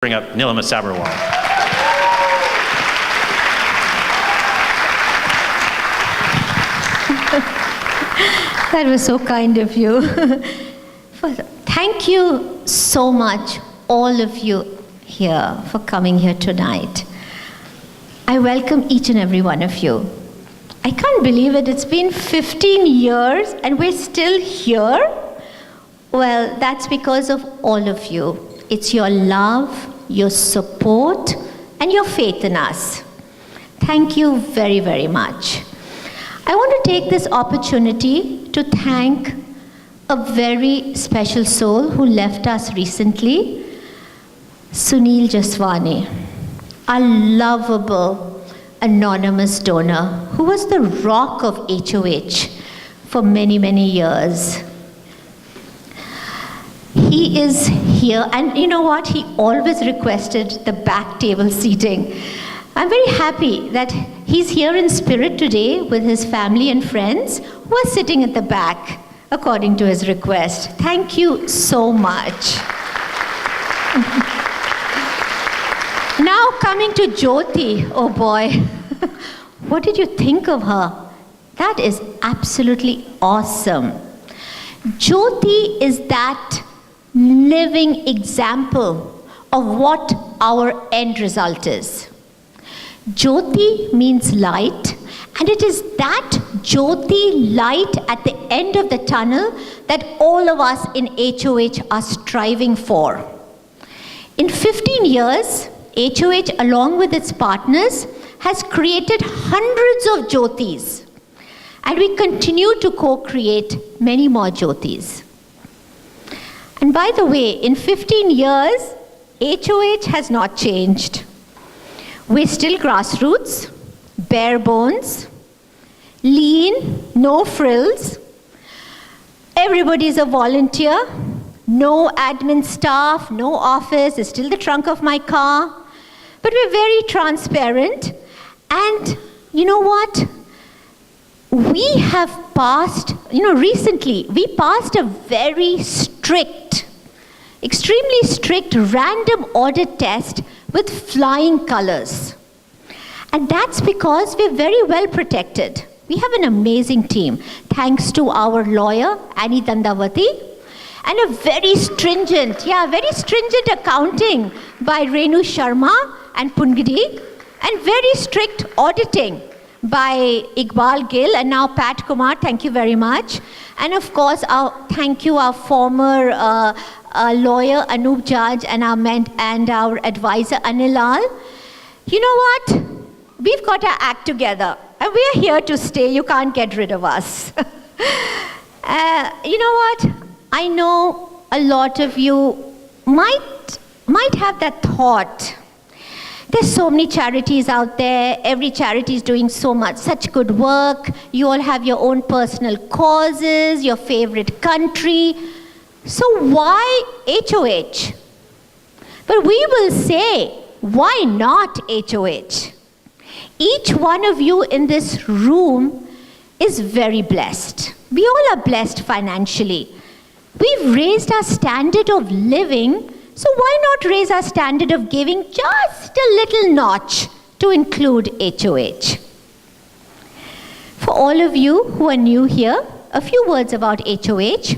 Bring up Nilima Sabharwal. That was so kind of you. Thank you so much, all of you here, for coming here tonight. I welcome each and every one of you. I can't believe it. It's been 15 years and we're still here. Well, that's because of all of you. It's your love, your support, and your faith in us. Thank you very, very much. I want to take this opportunity to thank a very special soul who left us recently, Sunil Jaswani, a lovable, anonymous donor who was the rock of HOH for many, many years. He is here, and you know what? He always requested the back table seating. I'm very happy that he's here in spirit today with his family and friends who are sitting at the back according to his request. Thank you so much. Now coming to Jyoti, oh boy, what did you think of her? That is absolutely awesome. Jyoti is that living example of what our end result is. Jyoti means light, and it is that Jyoti light at the end of the tunnel that all of us in HOH are striving for. In 15 years, HOH along with its partners has created hundreds of Jyotis, and we continue to co-create many more Jyotis. And by the way, in 15 years, HOH has not changed. We're still grassroots, bare bones, lean, no frills. Everybody's a volunteer, no admin staff, no office, it's still the trunk of my car. But we're very transparent. And you know what? We have passed, recently, we passed a very strict, extremely strict random audit test with flying colors. And that's because we're very well protected. We have an amazing team, thanks to our lawyer, Annie Dandavati, and a very stringent accounting by Renu Sharma and Pungidi, and very strict auditing by Iqbal Gill and now Pat Kumar. Thank you very much. And of course, thank you our former lawyer Anup Judge and our advisor Anilal. You know what? We've got our act together and we are here to stay. You can't get rid of us. You know what? I know a lot of you might have that thought. There's so many charities out there. Every charity is doing such good work. You all have your own personal causes, your favorite country. So why HOH? But we will say, why not HOH? Each one of you in this room is very blessed. We all are blessed financially. We've raised our standard of living. So why not raise our standard of giving just a little notch to include HOH? For all of you who are new here, a few words about HOH.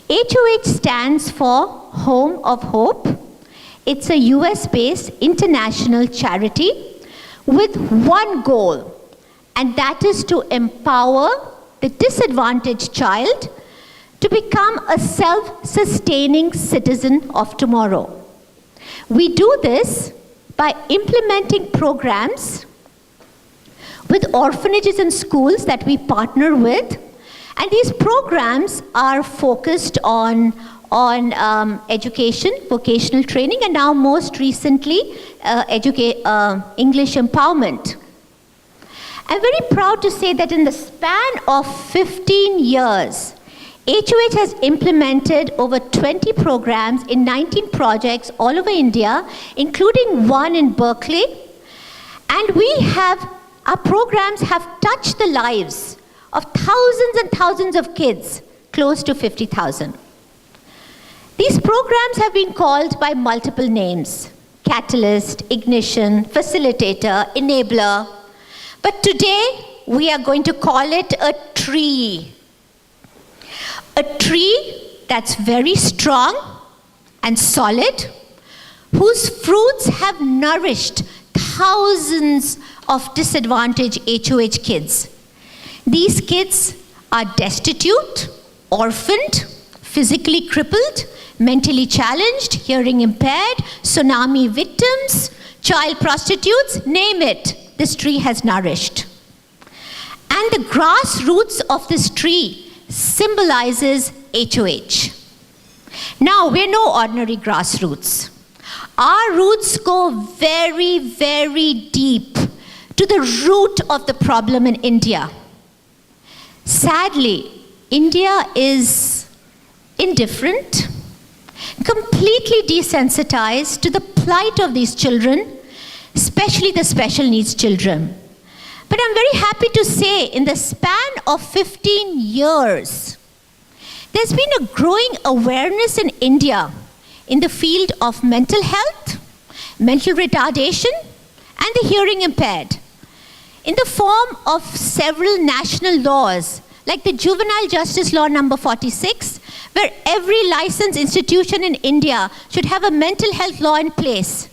HOH stands for Home of Hope. It's a US-based international charity with one goal, and that is to empower the disadvantaged child to become a self-sustaining citizen of tomorrow. We do this by implementing programs with orphanages and schools that we partner with, and these programs are focused on education, vocational training, and now most recently, English empowerment. I'm very proud to say that in the span of 15 years, HOH has implemented over 20 programs in 19 projects all over India, including one in Berkeley. And our programs have touched the lives of thousands and thousands of kids, close to 50,000. These programs have been called by multiple names. catalyst, ignition, facilitator, enabler. But today, we are going to call it a tree. A tree that's very strong and solid, whose fruits have nourished thousands of disadvantaged HOH kids. These kids are destitute, orphaned, physically crippled, mentally challenged, hearing impaired, tsunami victims, child prostitutes, name it, this tree has nourished. And the grassroots of this tree symbolizes HOH. Now, we're no ordinary grassroots. Our roots go very, very deep to the root of the problem in India. Sadly, India is indifferent, completely desensitized to the plight of these children, especially the special needs children. But I'm very happy to say, in the span of 15 years, there's been a growing awareness in India in the field of mental health, mental retardation, and the hearing impaired, in the form of several national laws, like the Juvenile Justice Law number 46, where every licensed institution in India should have a mental health law in place,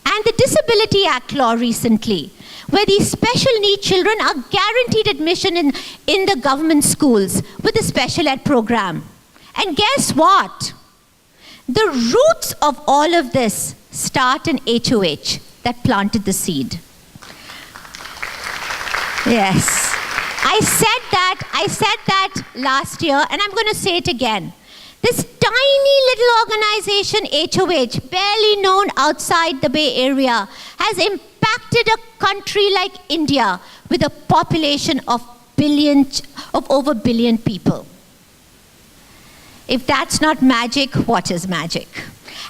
and the Disability Act law recently, where these special needs children are guaranteed admission in the government schools with a special ed program. And guess what? The roots of all of this start in HOH that planted the seed. Yes. I said that last year, and I'm going to say it again. This tiny little organization, HOH, barely known outside the Bay Area, has impacted a country like India with a population of over a billion people. If that's not magic, what is magic?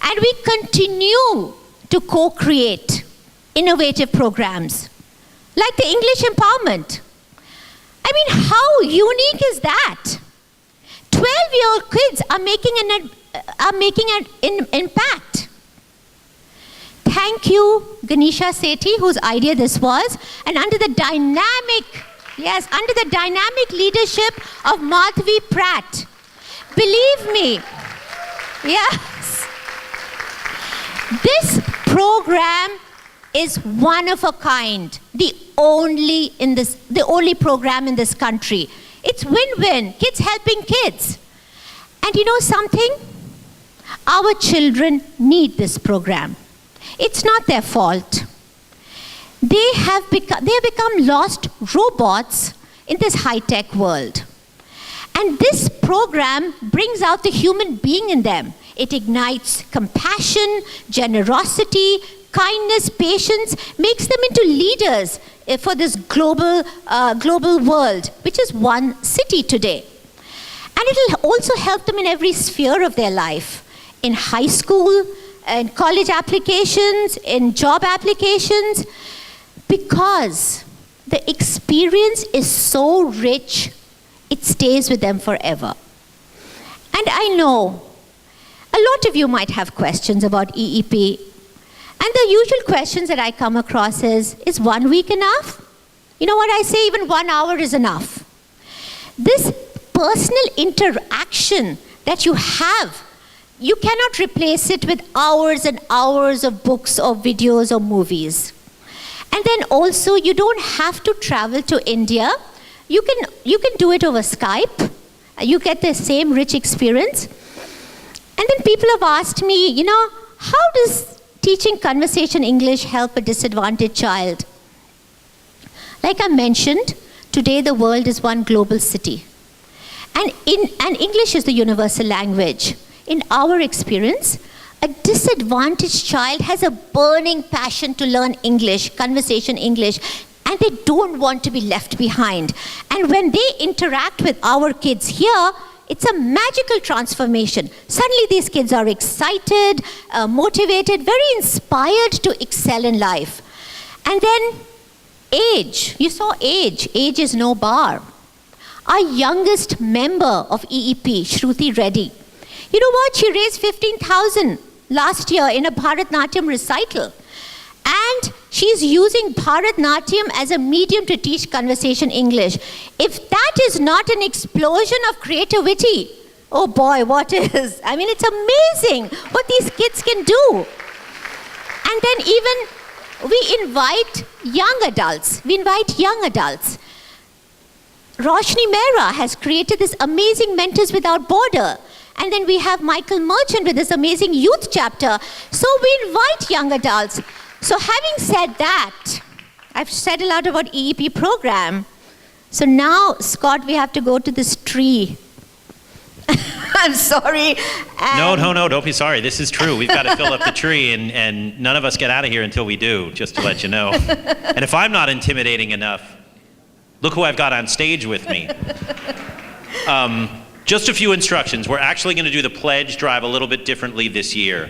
And we continue to co-create innovative programs, like the English Empowerment. I mean, how unique is that? 12-year-old kids are making an impact. Thank you, Ganesha Sethi, whose idea this was, and under the dynamic leadership of Madhvi Pratt. Believe me, yes, this program is one of a kind, the only program in this country. It's win-win, kids helping kids. And you know something? Our children need this program. It's not their fault. They have become lost robots in this high-tech world. And this program brings out the human being in them. It ignites compassion, generosity, kindness, patience, makes them into leaders for this global world, which is one city today. And it'll also help them in every sphere of their life, in high school, in college applications, in job applications, because the experience is so rich, it stays with them forever. And I know a lot of you might have questions about EEP. And the usual questions that I come across is 1 week enough? You know what I say, even 1 hour is enough. This personal interaction that you have, you cannot replace it with hours and hours of books or videos or movies. And then also, you don't have to travel to India. You can do it over Skype. You get the same rich experience. And then people have asked me, how does teaching conversation English help a disadvantaged child? Like I mentioned, today the world is one global city. And English is the universal language. In our experience, a disadvantaged child has a burning passion to learn English, conversation English, and they don't want to be left behind. And when they interact with our kids here, it's a magical transformation. Suddenly these kids are excited, motivated, very inspired to excel in life. And then age. You saw age. Age is no bar. Our youngest member of EEP, Shruti Reddy, you know what? She raised 15,000 last year in a Bharatnatyam recital. And she's using Bharatnatyam as a medium to teach conversation English. If that is not an explosion of creativity, oh boy, what is? I mean, it's amazing what these kids can do. And then even we invite young adults. Roshni Mehra has created this amazing Mentors Without Border. And then we have Michael Merchant with this amazing youth chapter. So we invite young adults. So having said that, I've said a lot about EEP program. So now, Scott, we have to go to this tree. I'm sorry. No, don't be sorry. This is true. We've got to fill up the tree, and none of us get out of here until we do, just to let you know. And if I'm not intimidating enough, look who I've got on stage with me. Just a few instructions. We're actually going to do the pledge drive a little bit differently this year.